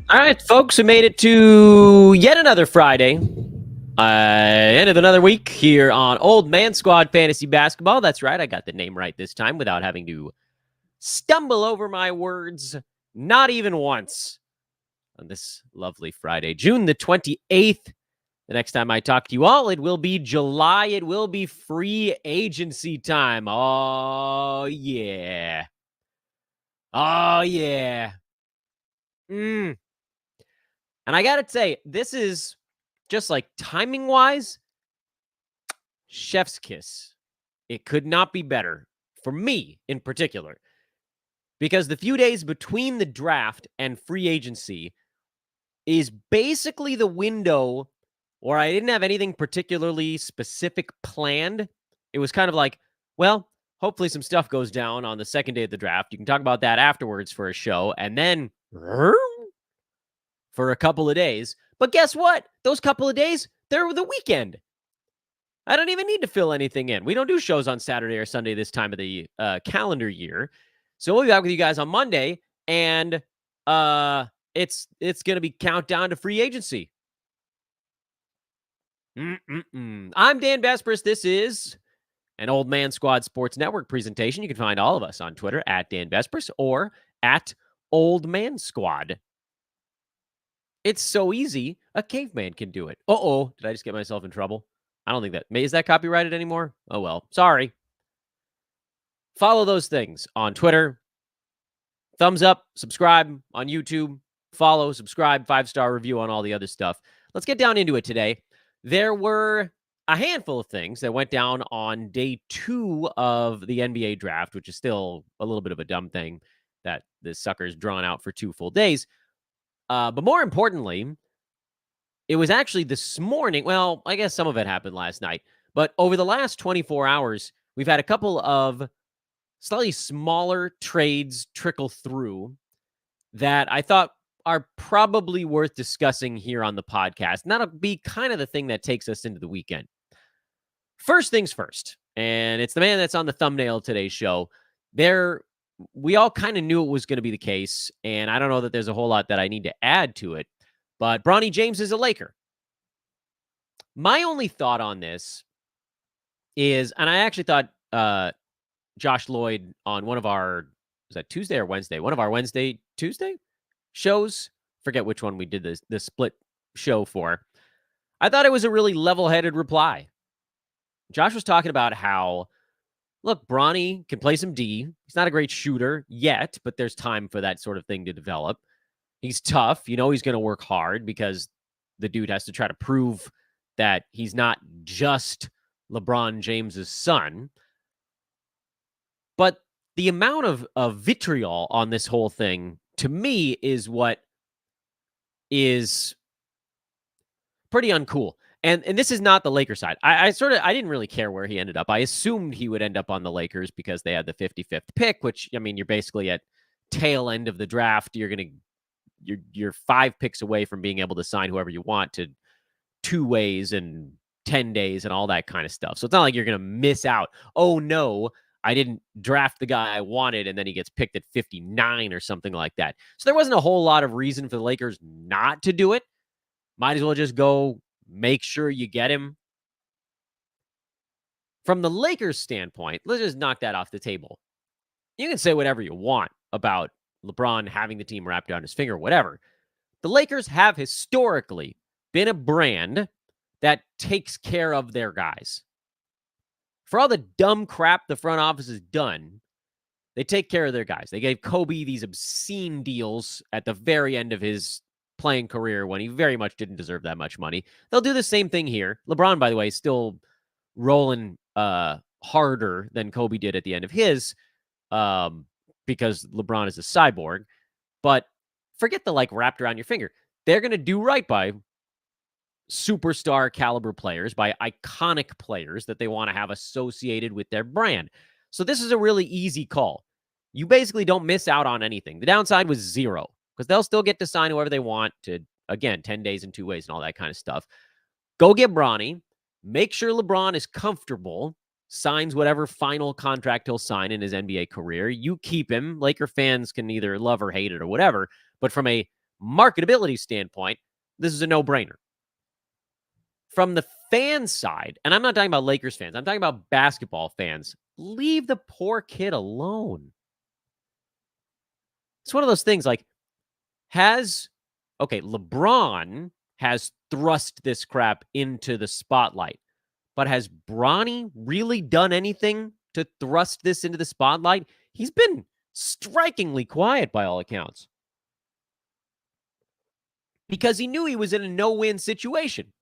All right, folks, we made it to yet another Friday. End of another week here on Old Man Squad Fantasy Basketball. That's right, I got the name right this time without having to stumble over my words, not even once, on this lovely Friday, June the 28th. The next time I talk to you all, it will be July. It will be free agency time. Oh, yeah. Oh, yeah. And I got to say, this is just like timing wise, chef's kiss. It could not be better for me in particular, because the few days between the draft and free agency is basically the window where I didn't have anything particularly specific planned. It was kind of like, well, hopefully some stuff goes down on the second day of the draft. You can talk about that afterwards for a show, and then for a couple of days. But guess what? Those couple of days, they're the weekend. I don't even need to fill anything in. We don't do shows on Saturday or Sunday this time of the calendar year. So we'll be back with you guys on Monday, and it's going to be countdown to free agency. I'm Dan Vespers. This is an Old Man Squad Sports Network presentation. You can find all of us on Twitter at Dan Vespers or at Old Man Squad. It's so easy, a caveman can do it. Uh-oh, did I just get myself in trouble? I don't think that. Is that copyrighted anymore? Oh, well. Sorry. Follow those things on Twitter. Thumbs up, subscribe on YouTube. Follow, subscribe, 5-star review on all the other stuff. Let's get down into it today. There were a handful of things that went down on day 2 of the NBA draft, which is still a little bit of a dumb thing that this sucker's drawn out for 2 full days. But more importantly, it was actually this morning. Well, I guess some of it happened last night. But over the last 24 hours, we've had a couple of slightly smaller trades trickle through that I thought are probably worth discussing here on the podcast. And that'll be kind of the thing that takes us into the weekend. First things first, and it's the man that's on the thumbnail of today's show. We all kind of knew it was going to be the case, and I don't know that there's a whole lot that I need to add to it. But Bronny James is a Laker. My only thought on this is, and I actually thought Josh Lloyd on one of our, was that Tuesday or Wednesday? One of our Tuesday shows. Forget which one we did this split show for. I thought it was a really level-headed reply. Josh was talking about how, look, Bronny can play some D. He's not a great shooter yet, but there's time for that sort of thing to develop. He's tough. You know he's going to work hard because the dude has to try to prove that he's not just LeBron James's son. But the amount of vitriol on this whole thing, to me, is what is pretty uncool. And this is not the Lakers side. I didn't really care where he ended up. I assumed he would end up on the Lakers because they had the 55th pick, which, I mean, you're basically at tail end of the draft. You're 5 picks away from being able to sign whoever you want to 2 ways and 10 days and all that kind of stuff. So it's not like you're going to miss out. Oh, no, I didn't draft the guy I wanted, and then he gets picked at 59 or something like that. So there wasn't a whole lot of reason for the Lakers not to do it. Might as well just go make sure you get him. From the Lakers' standpoint, let's just knock that off the table. You can say whatever you want about LeBron having the team wrapped around his finger or whatever. The Lakers have historically been a brand that takes care of their guys. For all the dumb crap the front office has done, they take care of their guys. They gave Kobe these obscene deals at the very end of his playing career when he very much didn't deserve that much money. They'll do the same thing here. LeBron, by the way, is still rolling harder than Kobe did at the end of his because LeBron is a cyborg. But forget the wrapped around your finger. They're going to do right by superstar caliber players, by iconic players that they want to have associated with their brand. So this is a really easy call. You basically don't miss out on anything. The downside was 0 because they'll still get to sign whoever they want to, again, 10 days and 2 ways and all that kind of stuff. Go get Bronny. Make sure LeBron is comfortable, signs whatever final contract he'll sign in his NBA career. You keep him. Laker fans can either love or hate it or whatever. But from a marketability standpoint, this is a no-brainer. From the fan side, and I'm not talking about Lakers fans, I'm talking about basketball fans, leave the poor kid alone. It's one of those things like, LeBron has thrust this crap into the spotlight, but has Bronny really done anything to thrust this into the spotlight? He's been strikingly quiet by all accounts because he knew he was in a no-win situation.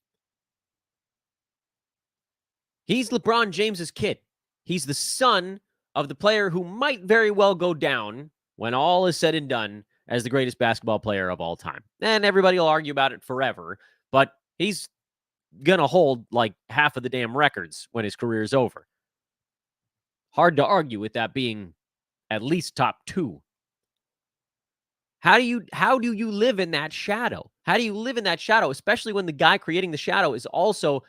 He's LeBron James's kid. He's the son of the player who might very well go down when all is said and done as the greatest basketball player of all time. And everybody will argue about it forever, but he's going to hold like half of the damn records when his career is over. Hard to argue with that being at least top 2. How do you live in that shadow? How do you live in that shadow, especially when the guy creating the shadow is also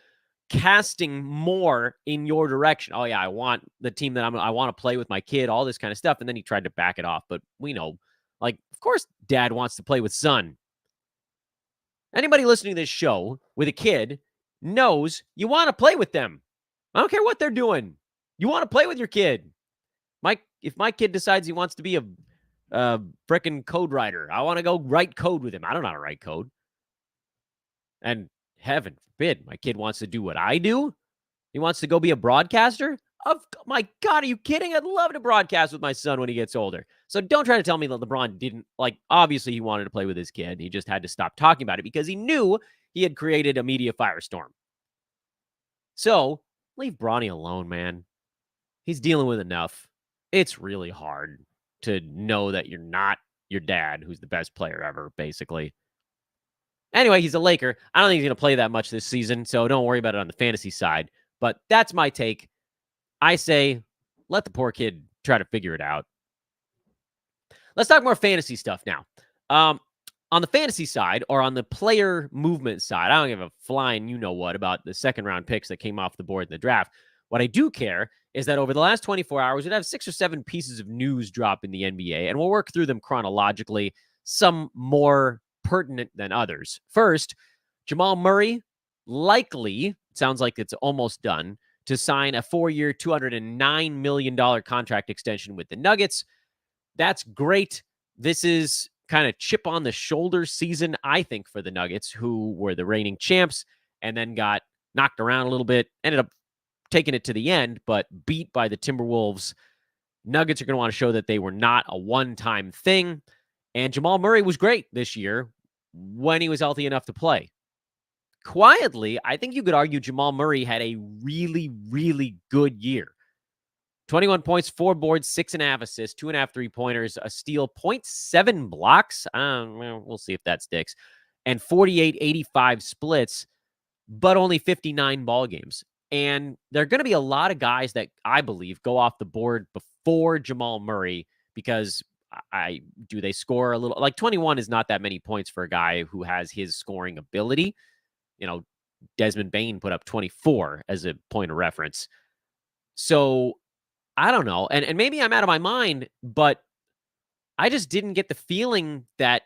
casting more in your direction? Oh yeah, I want the team that I want to play with my kid, all this kind of stuff. And then he tried to back it off, but we know, like, of course dad wants to play with son. Anybody listening to this show with a kid knows you want to play with them. I don't care what they're doing. You want to play with your kid. If my kid decides he wants to be a frickin' code writer, I want to go write code with him. I don't know how to write code. And heaven forbid my kid wants to do what I do. He wants to go be a broadcaster. My God, are you kidding? I'd love to broadcast with my son when he gets older. So don't try to tell me that LeBron didn't, obviously he wanted to play with his kid. He just had to stop talking about it because he knew he had created a media firestorm. So leave Bronny alone, man. He's dealing with enough. It's really hard to know that you're not your dad, who's the best player ever, basically. Anyway, he's a Laker. I don't think he's going to play that much this season, so don't worry about it on the fantasy side. But that's my take. I say, let the poor kid try to figure it out. Let's talk more fantasy stuff now. On the fantasy side, or on the player movement side, I don't give a flying you-know-what about the second-round picks that came off the board in the draft. What I do care is that over the last 24 hours, we'd have 6 or 7 pieces of news drop in the NBA, and we'll work through them chronologically, some more pertinent than others. First, Jamal Murray likely, sounds like it's almost done, to sign a 4-year, $209 million contract extension with the Nuggets. That's great. This is kind of chip on the shoulder season, I think, for the Nuggets, who were the reigning champs and then got knocked around a little bit, ended up taking it to the end, but beat by the Timberwolves. Nuggets are going to want to show that they were not a one-time thing. And Jamal Murray was great this year when he was healthy enough to play. Quietly, I think you could argue Jamal Murray had a really, really good year. 21 points, 4 boards, 6.5 assists, 2.5 3-pointers, a steal, 0.7 blocks. We'll see if that sticks. And 48-85 splits, but only 59 ball games. And there are going to be a lot of guys that I believe go off the board before Jamal Murray because do they score a little? Like 21 is not that many points for a guy who has his scoring ability. You know, Desmond Bane put up 24 as a point of reference. So I don't know. And maybe I'm out of my mind, but I just didn't get the feeling that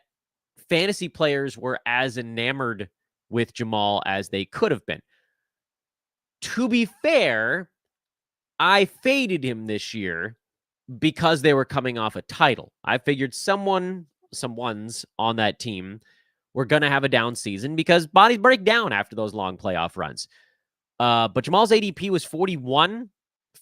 fantasy players were as enamored with Jamal as they could have been. To be fair, I faded him this year because they were coming off a title. I figured someone's on that team were going to have a down season because bodies break down after those long playoff runs. But Jamal's ADP was 41.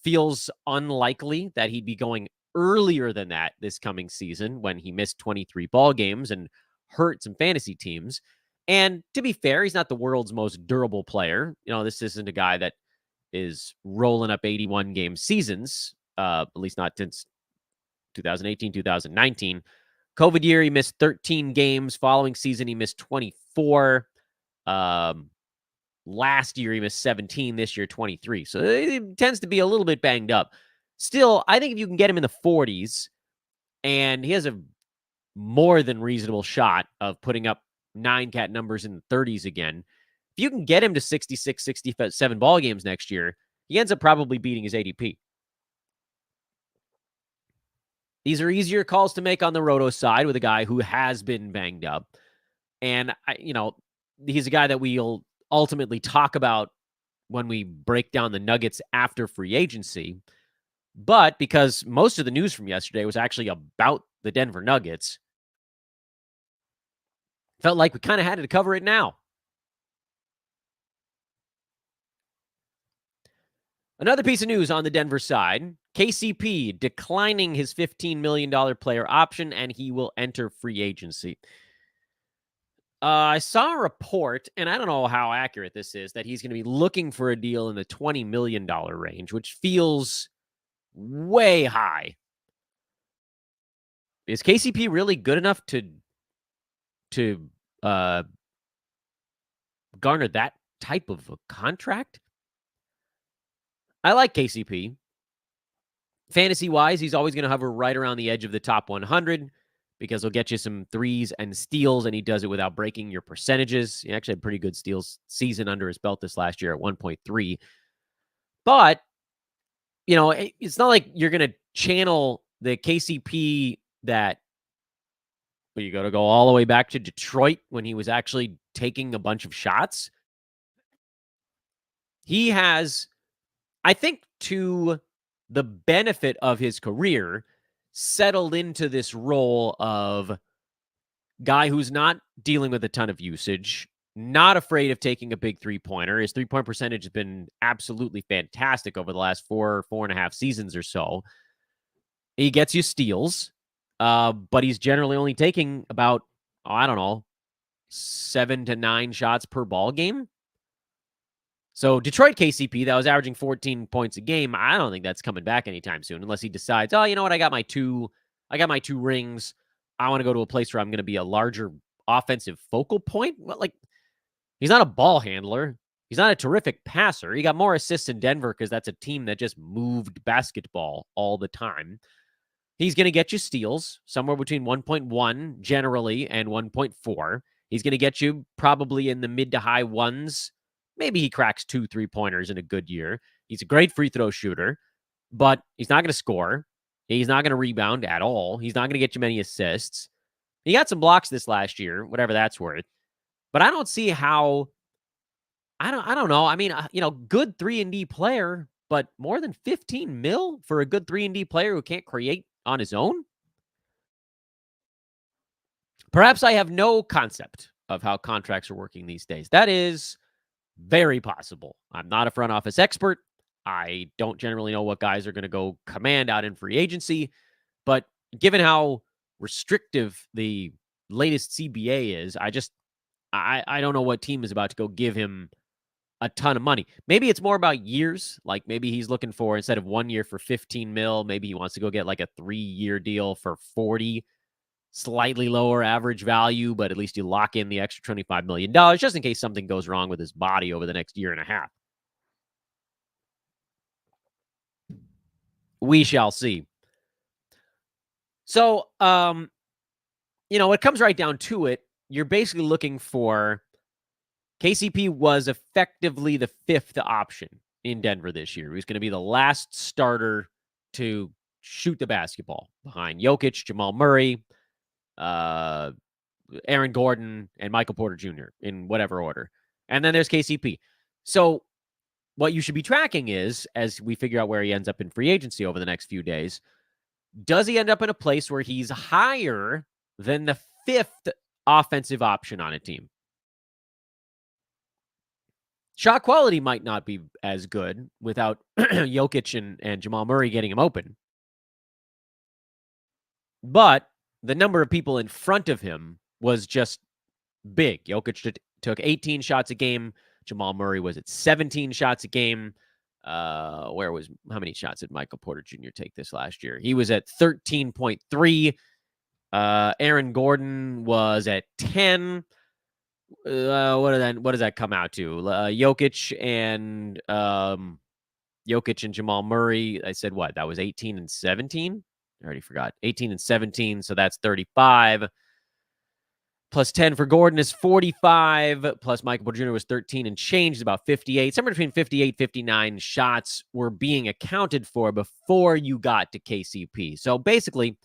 Feels unlikely that he'd be going earlier than that this coming season when he missed 23 ball games and hurt some fantasy teams. And to be fair, he's not the world's most durable player. You know, this isn't a guy that is rolling up 81 game seasons, at least not since 2018, 2019. COVID year, he missed 13 games. Following season, he missed 24. Last year, he missed 17. This year, 23. So it tends to be a little bit banged up. Still, I think if you can get him in the 40s, and he has a more than reasonable shot of putting up 9-cat numbers in the 30s again, if you can get him to 66, 67 ball games next year, he ends up probably beating his ADP. These are easier calls to make on the roto side with a guy who has been banged up. And, he's a guy that we'll ultimately talk about when we break down the Nuggets after free agency. But because most of the news from yesterday was actually about the Denver Nuggets, felt like we kind of had to cover it now. Another piece of news on the Denver side, KCP declining his $15 million player option, and he will enter free agency. I saw a report, and I don't know how accurate this is, that he's going to be looking for a deal in the $20 million range, which feels way high. Is KCP really good enough to garner that type of a contract? I like KCP. Fantasy-wise, he's always going to hover right around the edge of the top 100 because he'll get you some threes and steals, and he does it without breaking your percentages. He actually had a pretty good steals season under his belt this last year at 1.3. But, it's not like you're going to channel the KCP that you got to go all the way back to Detroit when he was actually taking a bunch of shots. He has, I think, to the benefit of his career, settled into this role of guy who's not dealing with a ton of usage, not afraid of taking a big three-pointer. His three-point percentage has been absolutely fantastic over the last 4.5 seasons or so. He gets you steals, but he's generally only taking about, 7 to 9 shots per ball game. So Detroit KCP, that was averaging 14 points a game, I don't think that's coming back anytime soon, unless he decides, oh, you know what, I got my two rings. I want to go to a place where I'm going to be a larger offensive focal point. Well, he's not a ball handler. He's not a terrific passer. He got more assists in Denver because that's a team that just moved basketball all the time. He's going to get you steals somewhere between 1.1 generally and 1.4. He's going to get you probably in the mid to high ones. Maybe he cracks 2 3-pointers in a good year. He's a great free throw shooter, but he's not going to score. He's not going to rebound at all. He's not going to get you many assists. He got some blocks this last year, whatever that's worth. But I don't see how. I don't know. I mean, good 3-and-D player, but more than 15 mil for a good 3-and-D player who can't create on his own? Perhaps I have no concept of how contracts are working these days. That is very possible. I'm not a front office expert. I don't generally know what guys are going to go command out in free agency. But given how restrictive the latest CBA is, I don't know what team is about to go give him a ton of money. Maybe it's more about years. Like maybe he's looking for, instead of 1 year for 15 mil, maybe he wants to go get like a 3-year deal for 40, slightly lower average value, but at least you lock in the extra $25 million just in case something goes wrong with his body over the next year and a half. We shall see. So, it comes right down to it. You're basically looking for, KCP was effectively the 5th option in Denver this year. He was going to be the last starter to shoot the basketball behind Jokic, Jamal Murray, Aaron Gordon, and Michael Porter Jr. in whatever order. And then there's KCP. So what you should be tracking is, as we figure out where he ends up in free agency over the next few days, does he end up in a place where he's higher than the 5th offensive option on a team? Shot quality might not be as good without Jokic and Jamal Murray getting him open. But the number of people in front of him was just big. Jokic took 18 shots a game. Jamal Murray was at 17 shots a game. How many shots did Michael Porter Jr. take this last year? He was at 13.3. Aaron Gordon was at 10. What does that come out to? Jokic and Jamal Murray. I said what? That was 18 and 17. I already forgot. 18 and 17. So that's 35. Plus 10 for Gordon is 45. Plus Michael Porter Jr. was 13 and change, about 58. Somewhere between 58, 59 shots were being accounted for before you got to KCP. So basically,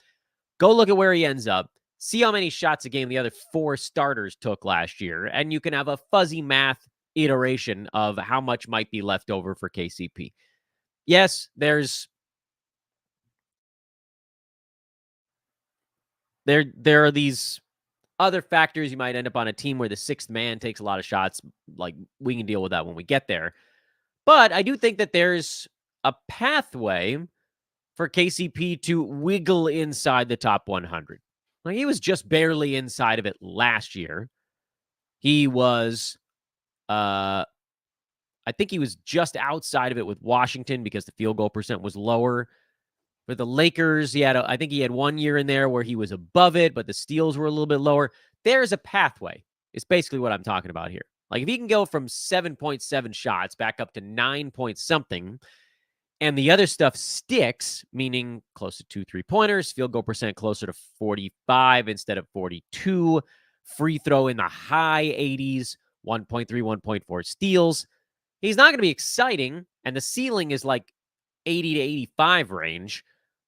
go look at where he ends up. See how many shots a game the other 4 starters took last year, and you can have a fuzzy math iteration of how much might be left over for KCP. Yes, there are these other factors. You might end up on a team where the sixth man takes a lot of shots. Like, we can deal with that when we get there. But I do think that there's a pathway for KCP to wiggle inside the top 100. Like, he was just barely inside of it last year. He was, I think he was just outside of it with Washington because the field goal percent was lower. For the Lakers, I think he had 1 year in there where he was above it, but the steals were a little bit lower. There's a pathway. It's basically what I'm talking about here. Like, if he can go from 7.7 shots back up to 9 point something, and the other stuff sticks, meaning close to 2 3-pointers, field goal percent closer to 45 instead of 42, free throw in the high 80s, 1.3, 1.4 steals. He's not going to be exciting, and the ceiling is like 80 to 85 range,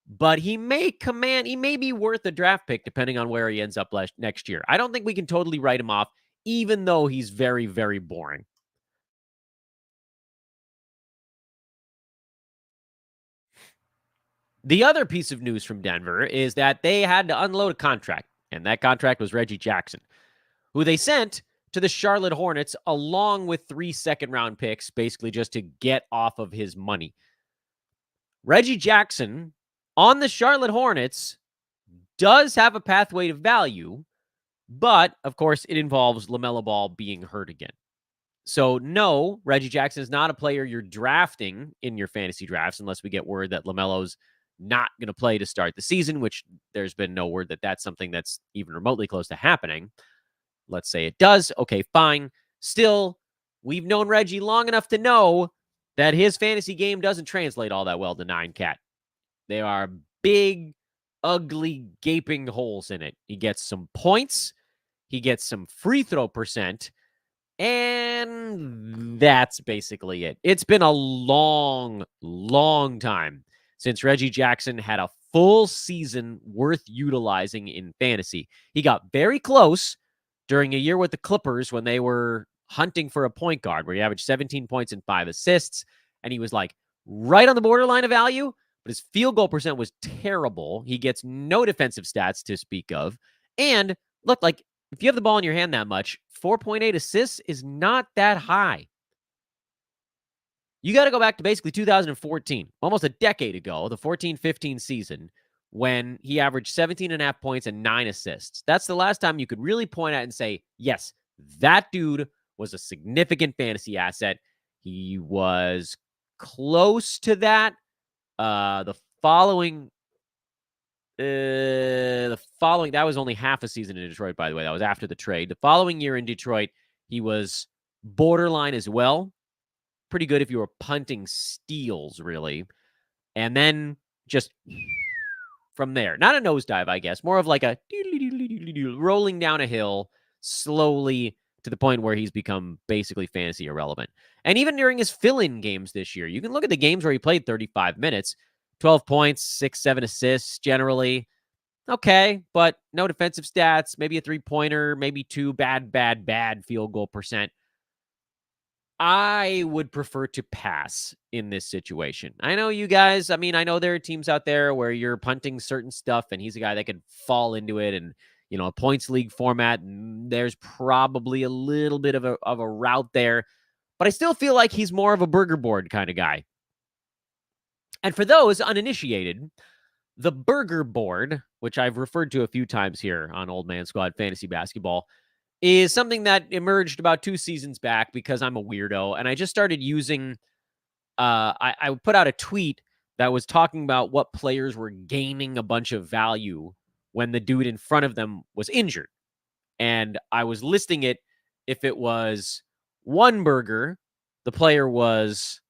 but he may be worth a draft pick depending on where he ends up next year. I don't think we can totally write him off, even though he's very, very boring. The other piece of news from Denver is that they had to unload a contract, and that contract was Reggie Jackson, who they sent to the Charlotte Hornets along with 3 second-round picks, basically just to get off of his money. Reggie Jackson on the Charlotte Hornets does have a pathway to value, but, of course, it involves LaMelo Ball being hurt again. So, no, Reggie Jackson is not a player you're drafting in your fantasy drafts unless we get word that LaMelo's not going to play to start the season, which there's been no word that that's something that's even remotely close to happening. Let's say it does. Okay, fine. Still, we've known Reggie long enough to know that his fantasy game doesn't translate all that well to 9-cat. There are big, ugly, gaping holes in it. He gets some points. He gets some free throw percent. And that's basically it. It's been a long, long time since Reggie Jackson had a full season worth utilizing in fantasy. He got very close during a year with the Clippers when they were hunting for a point guard, where he averaged 17 points and 5 assists. And he was like right on the borderline of value, but his field goal percent was terrible. He gets no defensive stats to speak of. And look, like, if you have the ball in your hand that much, 4.8 assists is not that high. You got to go back to basically 2014, almost a decade ago, the 14-15 season, when he averaged 17.5 points and 9 assists. That's the last time you could really point at and say, yes, that dude was a significant fantasy asset. He was close to that. The following, that was only half a season in Detroit, by the way. That was after the trade. The following year in Detroit, he was borderline as well. Pretty good if you were punting steals, really. And then just from there, not a nosedive, I guess, more of like a rolling down a hill slowly to the point where he's become basically fantasy irrelevant. And even during his fill-in games this year, you can look at the games where he played 35 minutes, 12 points, 6, 7 assists generally. Okay, but no defensive stats, maybe a 3-pointer, maybe 2 bad field goal percent. I would prefer to pass in this situation. I know you guys, I know there are teams out there where you're punting certain stuff and he's a guy that could fall into it, and, a points league format, there's probably a little bit of a route there, but I still feel like he's more of a burger board kind of guy. And for those uninitiated, the burger board, which I've referred to a few times here on Old Man Squad Fantasy Basketball, is something that emerged about 2 seasons back because I'm a weirdo. And I just started using, I put out a tweet that was talking about what players were gaining a bunch of value when the dude in front of them was injured. And I was listing it. If it was 1 burger, the player was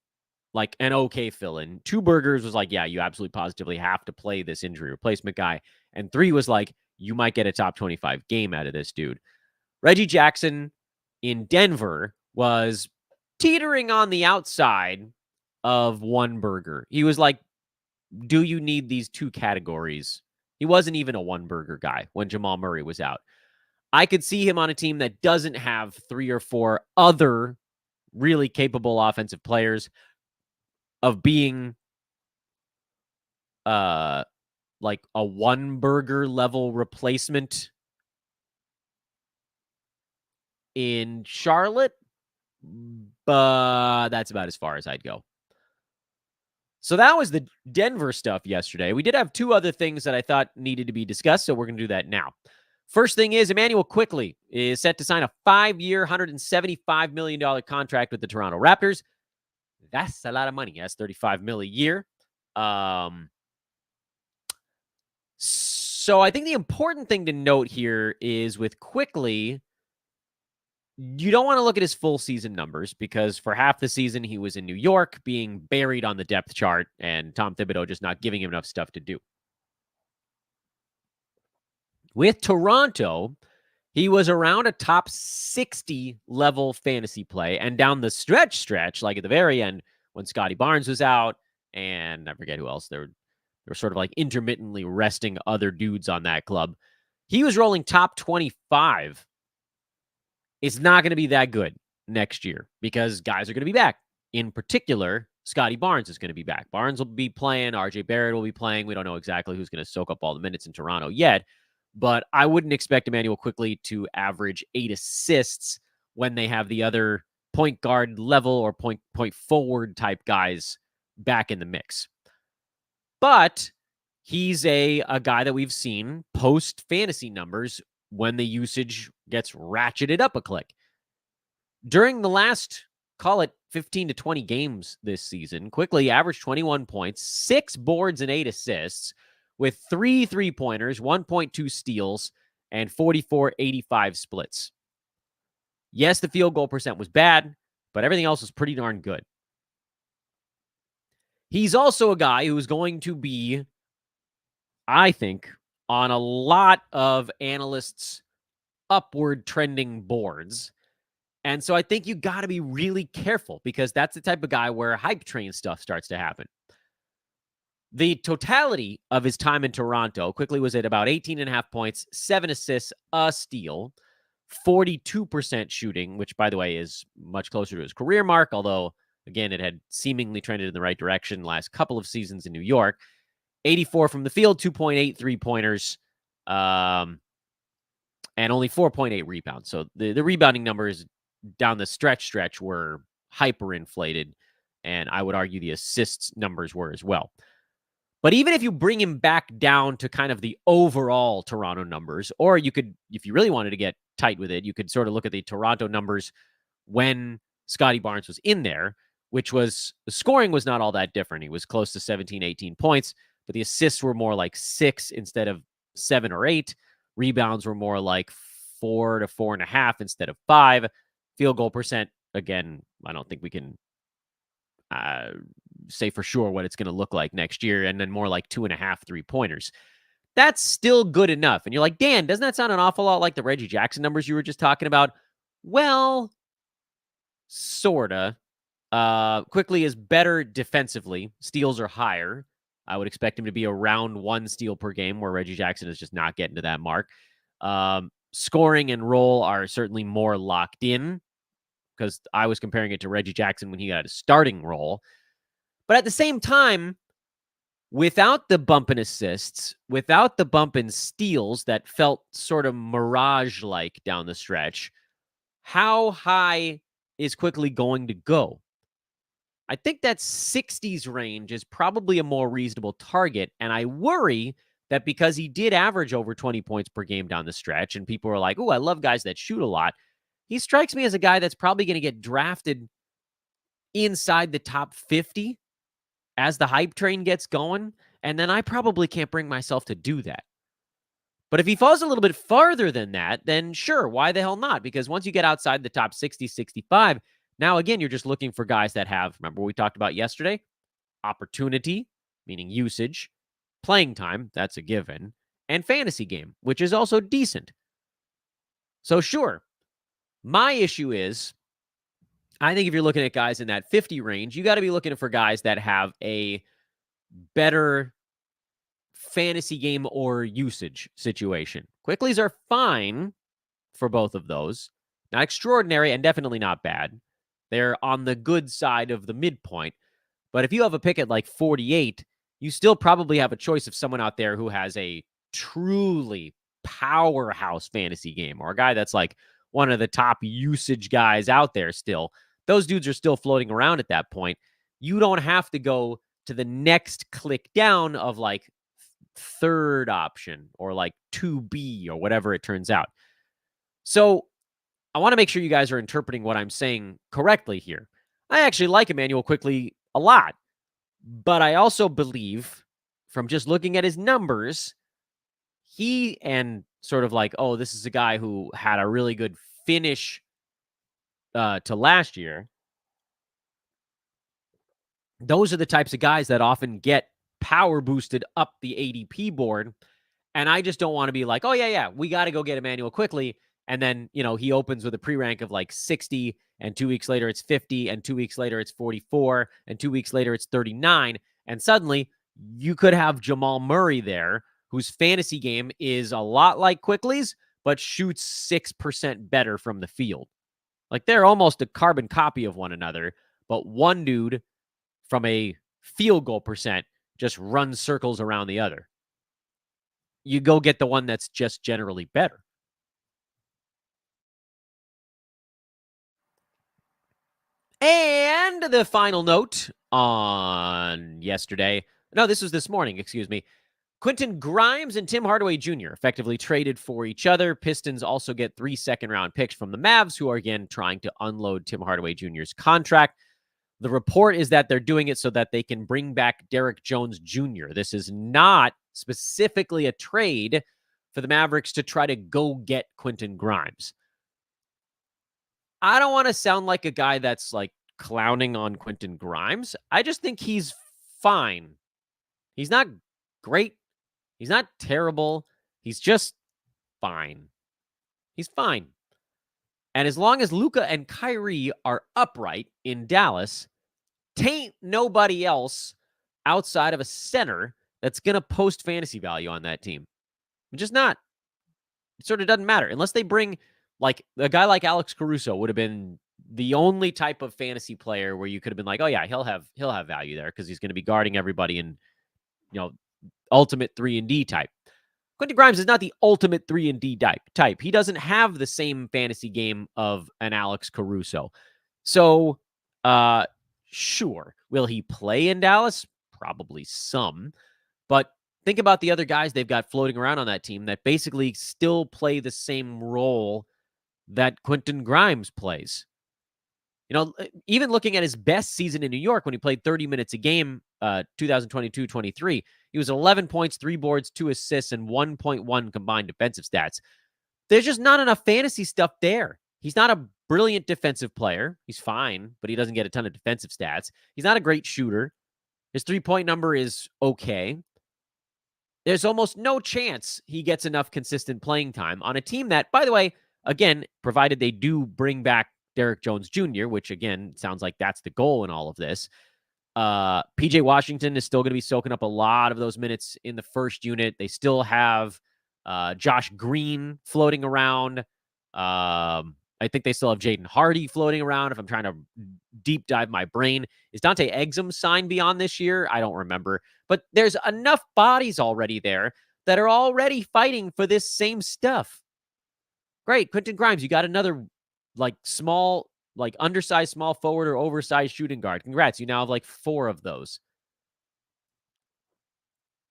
like an okay fill-in. 2 burgers was like, yeah, you absolutely positively have to play this injury replacement guy. And 3 was like, you might get a top 25 game out of this dude. Reggie Jackson in Denver was teetering on the outside of 1 burger. He was like, do you need these 2 categories He wasn't even a one-burger guy when Jamal Murray was out. I could see him on a team that doesn't have 3 or 4 other really capable offensive players of being like a one-burger level replacement in Charlotte, but that's about as far as I'd go. So that was the Denver stuff yesterday. We did have 2 other things that I thought needed to be discussed, so we're going to do that now. First thing is Emmanuel Quickley is set to sign a 5-year, $175 million contract with the Toronto Raptors. That's a lot of money. That's $35 million a year. So I think the important thing to note here is with Quickley, you don't want to look at his full season numbers because for half the season he was in New York being buried on the depth chart and Tom Thibodeau just not giving him enough stuff to do. With Toronto, he was around a top 60 level fantasy play, and down the stretch, like at the very end when Scotty Barnes was out, and I forget who else, they were sort of like intermittently resting other dudes on that club. He was rolling top 25. It's not going to be that good next year because guys are going to be back. In particular, Scotty Barnes is going to be back. Barnes will be playing. RJ Barrett will be playing. We don't know exactly who's going to soak up all the minutes in Toronto yet, but I wouldn't expect Emmanuel Quickley to average 8 assists when they have the other point guard level or point forward type guys back in the mix. But he's a guy that we've seen post fantasy numbers when the usage gets ratcheted up a click. During the last, call it 15 to 20 games this season, Quickley averaged 21 points, 6 boards, and 8 assists with 3 3-pointers, 1.2 steals, and 44-85 splits. Yes, the field goal percent was bad, but everything else was pretty darn good. He's also a guy who's going to be, I think, on a lot of analysts' upward trending boards. And so I think you got to be really careful because that's the type of guy where hype train stuff starts to happen. The totality of his time in Toronto Quickley was at about 18.5 points, 7 assists, a steal, 42% shooting, which, by the way, is much closer to his career mark, although, again, it had seemingly trended in the right direction the last couple of seasons in New York. 84 from the field, 2.8 3-pointers, and only 4.8 rebounds. So the rebounding numbers down the stretch were hyperinflated, and I would argue the assists numbers were as well. But even if you bring him back down to kind of the overall Toronto numbers, or you could, if you really wanted to get tight with it, you could sort of look at the Toronto numbers when Scotty Barnes was in there, which was, the scoring was not all that different. He was close to 17, 18 points, but the assists were more like 6 instead of 7 or 8. Rebounds were more like 4 to 4.5 instead of 5. Field goal percent, again, I don't think we can say for sure what it's going to look like next year, and then more like 2.5 3-pointers. That's still good enough. And you're like, Dan, doesn't that sound an awful lot like the Reggie Jackson numbers you were just talking about? Well, sorta. Quickley is better defensively. Steals are higher. I would expect him to be around 1 steal per game, where Reggie Jackson is just not getting to that mark. Scoring and roll are certainly more locked in, because I was comparing it to Reggie Jackson when he got a starting role. But at the same time, without the bump in assists, without the bump in steals that felt sort of mirage-like down the stretch, how high is Quickley going to go? I think that 60s range is probably a more reasonable target, and I worry that because he did average over 20 points per game down the stretch, and people are like, oh, I love guys that shoot a lot, he strikes me as a guy that's probably going to get drafted inside the top 50 as the hype train gets going, and then I probably can't bring myself to do that. But if he falls a little bit farther than that, then sure, why the hell not? Because once you get outside the top 60, 65, now again, you're just looking for guys that have, remember what we talked about yesterday? Opportunity, meaning usage, playing time, that's a given, and fantasy game, which is also decent. So sure, my issue is, I think if you're looking at guys in that 50 range, you got to be looking for guys that have a better fantasy game or usage situation. Quicklies are fine for both of those. Not extraordinary and definitely not bad. They're on the good side of the midpoint. But if you have a pick at like 48, you still probably have a choice of someone out there who has a truly powerhouse fantasy game, or a guy that's like one of the top usage guys out there still. Those dudes are still floating around at that point. You don't have to go to the next click down of like third option or like 2B or whatever it turns out. So I want to make sure you guys are interpreting what I'm saying correctly here. I actually like Emmanuel Quickly a lot, but I also believe from just looking at his numbers, he and sort of like, oh, this is a guy who had a really good finish to last year. Those are the types of guys that often get power boosted up the ADP board. And I just don't want to be like, oh, yeah, we got to go get Emmanuel Quickly. And then, he opens with a pre-rank of like 60, and 2 weeks later it's 50, and 2 weeks later it's 44, and 2 weeks later it's 39. And suddenly you could have Jamal Murray there, whose fantasy game is a lot like Quickly's, but shoots 6% better from the field. Like they're almost a carbon copy of one another, but one dude from a field goal percent just runs circles around the other. You go get the one that's just generally better. And the final note on yesterday. No, this was this morning, excuse me. Quentin Grimes and Tim Hardaway Jr. effectively traded for each other. Pistons also get 3 second-round picks from the Mavs, who are again trying to unload Tim Hardaway Jr.'s contract. The report is that they're doing it so that they can bring back Derek Jones Jr. This is not specifically a trade for the Mavericks to try to go get Quentin Grimes. I don't want to sound like a guy that's like clowning on Quentin Grimes. I just think he's fine. He's not great. He's not terrible. He's just fine. He's fine. And as long as Luka and Kyrie are upright in Dallas, tain't nobody else outside of a center that's going to post fantasy value on that team. Just not. It sort of doesn't matter. Unless they bring, like, a guy like Alex Caruso would have been the only type of fantasy player where you could have been like, oh, yeah, he'll have value there because he's going to be guarding everybody and, ultimate 3-and-D type. Quentin Grimes is not the ultimate 3-and-D type. He doesn't have the same fantasy game of an Alex Caruso. So, sure. Will he play in Dallas? Probably some. But think about the other guys they've got floating around on that team that basically still play the same role that Quentin Grimes plays. Even looking at his best season in New York when he played 30 minutes a game, 2022-23, he was 11 points, 3 boards, 2 assists, and 1.1 combined defensive stats. There's just not enough fantasy stuff there. He's not a brilliant defensive player. He's fine, but he doesn't get a ton of defensive stats. He's not a great shooter. His 3-point number is okay. There's almost no chance he gets enough consistent playing time on a team that, by the way, again, provided they do bring back Derek Jones Jr., which, again, sounds like that's the goal in all of this. PJ Washington is still going to be soaking up a lot of those minutes in the first unit. They still have Josh Green floating around. I think they still have Jaden Hardy floating around if I'm trying to deep dive my brain. Is Dante Exum signed beyond this year? I don't remember. But there's enough bodies already there that are already fighting for this same stuff. Great. Quentin Grimes, you got another small, undersized small forward or oversized shooting guard. Congrats. You now have 4 of those.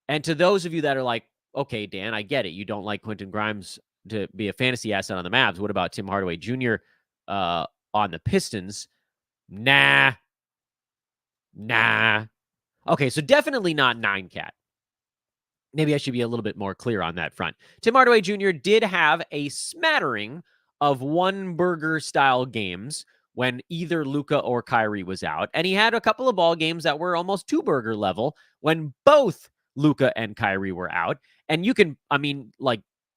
And to those of you that are like, okay, Dan, I get it. You don't like Quentin Grimes to be a fantasy asset on the Mavs. What about Tim Hardaway Jr. On the Pistons? Nah. Okay, so definitely not 9-cat. Maybe I should be a little bit more clear on that front. Tim Hardaway Jr. did have a smattering of one-burger-style games when either Luka or Kyrie was out. And he had a couple of ball games that were almost 2-burger level when both Luka and Kyrie were out. And you can,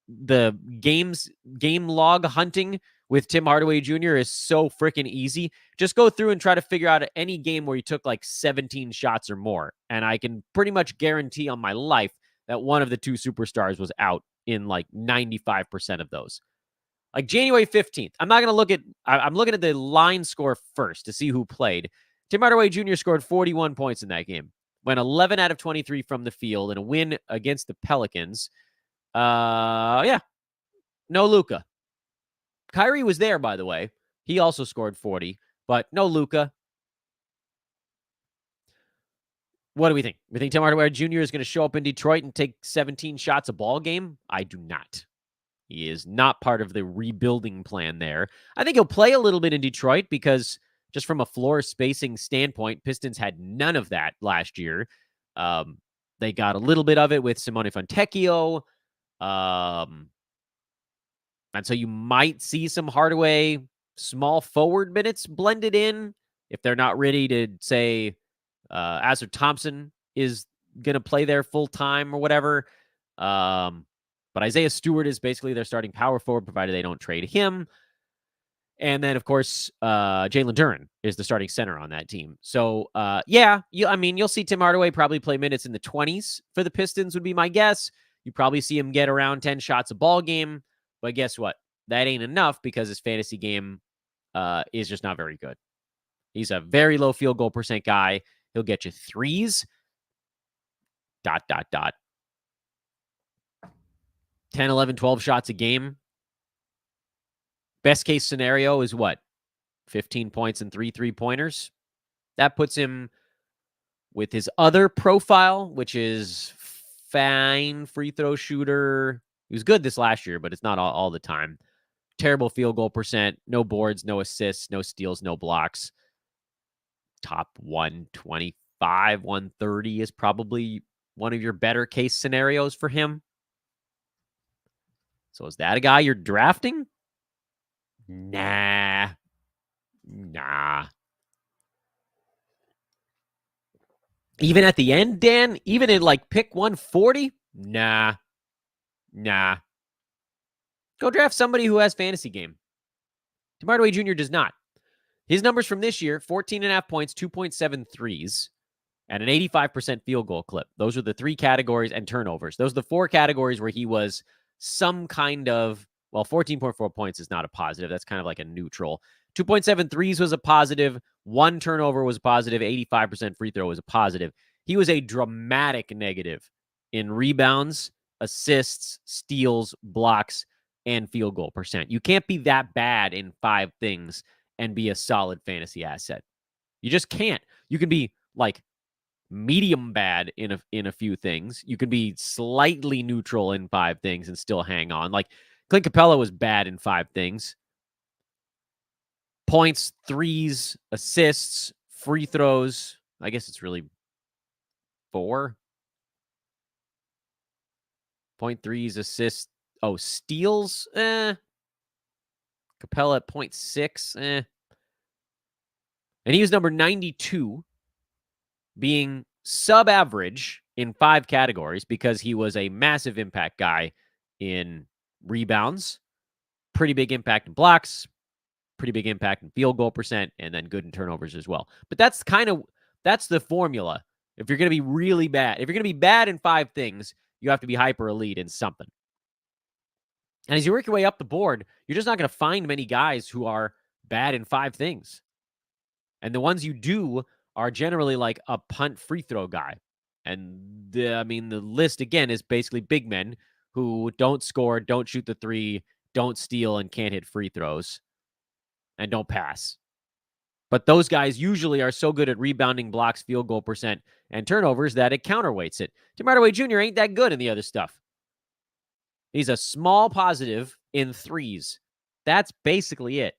the game log hunting with Tim Hardaway Jr. is so freaking easy. Just go through and try to figure out any game where he took 17 shots or more. And I can pretty much guarantee on my life that one of the two superstars was out in like 95% of those. Like January 15th, I'm looking at the line score first to see who played. Tim Hardaway Jr. scored 41 points in that game. Went 11 out of 23 from the field in a win against the Pelicans. Yeah, no Luka. Kyrie was there, by the way. He also scored 40, but no Luka. What do we think? We think Tim Hardaway Jr. is going to show up in Detroit and take 17 shots a ball game? I do not. He is not part of the rebuilding plan there. I think he'll play a little bit in Detroit because just from a floor spacing standpoint, Pistons had none of that last year. They got a little bit of it with Simone Fontecchio. And so you might see some Hardaway small forward minutes blended in if they're not ready to say Azar Thompson is going to play there full time or whatever. But Isaiah Stewart is basically their starting power forward, provided they don't trade him. And then, of course, Jalen Duren is the starting center on that team. So, you'll see Tim Hardaway probably play minutes in the 20s for the Pistons would be my guess. You probably see him get around 10 shots a ball game. But guess what? That ain't enough because his fantasy game is just not very good. He's a very low field goal percent guy. He'll get you threes. ... 10, 11, 12 shots a game. Best case scenario is what? 15 points and 3 3-pointers. That puts him with his other profile, which is fine free throw shooter. He was good this last year, but it's not all the time. Terrible field goal percent. No boards, no assists, no steals, no blocks. Top 125, 130 is probably one of your better case scenarios for him. So is that a guy you're drafting? Nah. Even at the end, Dan? Even in like pick 140? Nah. Go draft somebody who has fantasy game. Tim Hardaway Jr. does not. His numbers from this year, 14.5 points, 2.7 threes, and an 85% field goal clip. Those are the 3 categories, and turnovers. Those are the 4 categories where he was some kind of, 14.4 points is not a positive. That's kind of like a neutral. 2.7 threes was a positive. 1 turnover was a positive. 85% free throw was a positive. He was a dramatic negative in rebounds, assists, steals, blocks, and field goal percent. You can't be that bad in 5 things and be a solid fantasy asset. You just can't. You can be like medium bad in a few things. You can be slightly neutral in 5 things and still hang on. Like Clint Capella was bad in 5 things. Points, threes, assists, free throws. I guess it's really 4. Point threes, assists. Oh, steals? Capella at 0.6. And he was number 92, being sub-average in 5 categories because he was a massive impact guy in rebounds, pretty big impact in blocks, pretty big impact in field goal percent, and then good in turnovers as well. But that's the formula. If you're going to be really bad, if you're going to be bad in 5 things, you have to be hyper elite in something. And as you work your way up the board, you're just not going to find many guys who are bad in 5 things. And the ones you do are generally like a punt free throw guy. And the list, again, is basically big men who don't score, don't shoot the 3, don't steal, and can't hit free throws, and don't pass. But those guys usually are so good at rebounding, blocks, field goal percent, and turnovers that it counterweights it. Tim Hardaway Jr. ain't that good in the other stuff. He's a small positive in threes. That's basically it.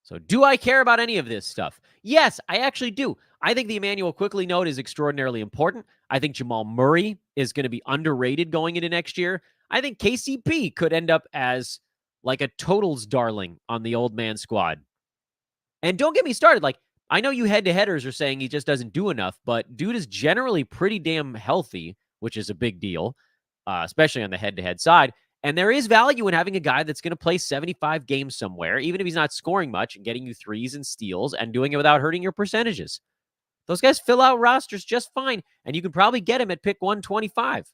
So do I care about any of this stuff? Yes, I actually do. I think the Emmanuel Quickley note is extraordinarily important. I think Jamal Murray is going to be underrated going into next year. I think KCP could end up as like a totals darling on the old man squad. And don't get me started. Like, I know you head-to-headers are saying he just doesn't do enough, but dude is generally pretty damn healthy, which is a big deal, especially on the head-to-head side. And there is value in having a guy that's going to play 75 games somewhere, even if he's not scoring much, and getting you threes and steals and doing it without hurting your percentages. Those guys fill out rosters just fine, and you can probably get him at pick 125.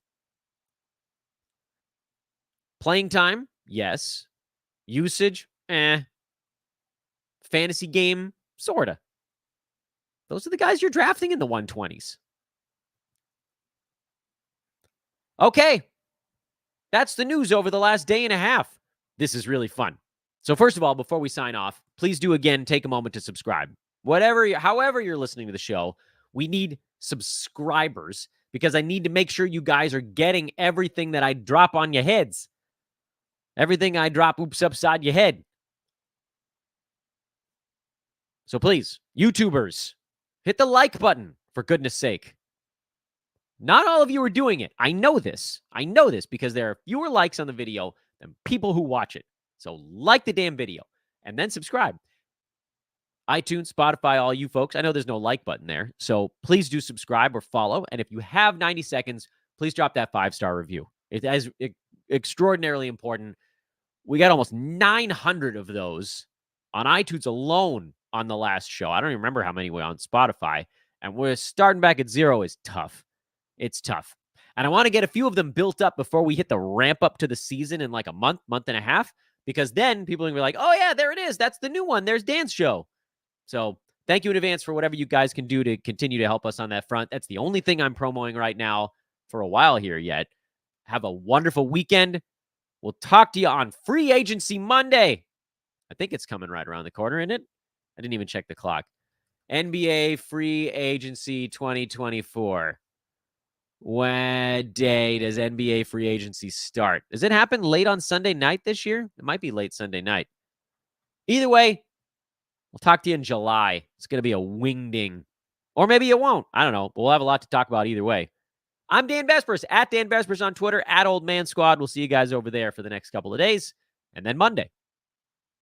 Playing time, yes. Usage, fantasy game, sorta. Those are the guys you're drafting in the 120s. Okay. That's the news over the last day and a half. This is really fun. So first of all, before we sign off, please do again take a moment to subscribe. However you're listening to the show, we need subscribers because I need to make sure you guys are getting everything that I drop on your heads. Everything I drop upside your head. So please, YouTubers, hit the like button, for goodness sake. Not all of you are doing it. I know this. I know this because there are fewer likes on the video than people who watch it. So like the damn video and then subscribe. iTunes, Spotify, all you folks. I know there's no like button there. So please do subscribe or follow. And if you have 90 seconds, please drop that 5-star review. It is extraordinarily important. We got almost 900 of those on iTunes alone on the last show. I don't even remember how many were on Spotify. And we're starting back at 0 is tough. It's tough. And I want to get a few of them built up before we hit the ramp up to the season in like a month and a half, because then people are going to be like, oh, yeah, there it is. That's the new one. There's Dan's show. So thank you in advance for whatever you guys can do to continue to help us on that front. That's the only thing I'm promoting right now for a while here yet. Have a wonderful weekend. We'll talk to you on Free Agency Monday. I think it's coming right around the corner, isn't it? I didn't even check the clock. NBA Free Agency 2024. What day does NBA free agency start? Does it happen late on Sunday night this year? It might be late Sunday night. Either way, we'll talk to you in July. It's going to be a wingding. Or maybe it won't. I don't know. But we'll have a lot to talk about either way. I'm Dan Vespers, at Dan Vespers on Twitter, at Old Man Squad. We'll see you guys over there for the next couple of days. And then Monday.